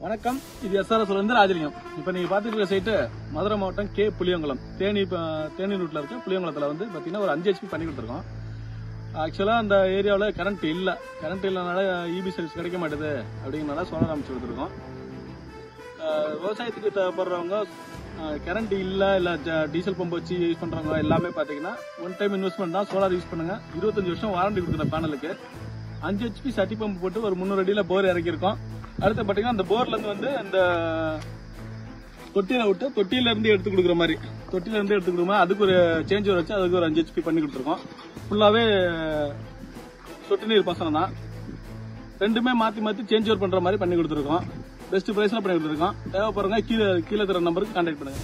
வணக்கம், இது SRSல இருந்து ராஜலிங்கம். இப்போ நீங்க பாத்துட்டு இருக்க சைட்டு மதுரை மாவட்டம் கே புளியங்குளம் தேனி ரூட்ல இருக்க புளியங்குளத்துல வந்து பாத்தீங்கன்னா ஒரு 5 HP பண்ணி கொடுத்துருக்கோம். ஆக்சுவலா அந்த ஏரியாவில் கரண்ட் இல்லைனால இபி சர்வீஸ் கிடைக்க மாட்டேது அப்படிங்கிறனால சோலார் அமைச்சு கொடுத்துருக்கோம். விவசாயத்துக்கு தேவைப்படுறவங்க கரண்ட் இல்லை டீசல் பம்பு வச்சு யூஸ் பண்றவங்க எல்லாமே பாத்தீங்கன்னா ஒன் டைம் இன்வெஸ்ட்மெண்ட் தான். சோலார் யூஸ் பண்ணுங்க. 25 வருஷம் வாரண்டி கொடுக்குற பேனலுக்கு 5 HP சட்டி பம்பு போட்டு ஒரு 300 அடியில் போர் இறக்கியிருக்கோம். அடுத்து பாத்தீங்கன்னா அந்த போர்ல இருந்து வந்து அந்த தொட்டியில விட்டு தொட்டியில இருந்து எடுத்து கொடுக்குற மாதிரி அதுக்கு ஒரு சேஞ்ச் ஓவர் வச்சு அதுக்கு ஒரு 5 HP பண்ணி கொடுத்துருக்கோம். ஃபுல்லாவே சொட்டு நீர் பாசனம் தான். ரெண்டுமே மாத்தி சேஞ்ச் ஓவர் பண்ற மாதிரி பண்ணி கொடுத்துருக்கோம். பெஸ்ட் பிரைஸ்ல பண்ணி கொடுத்துருக்கோம். தேவைப்படுறவங்க கீழே தர நம்பருக்கு கான்டாக்ட் பண்ணுங்க.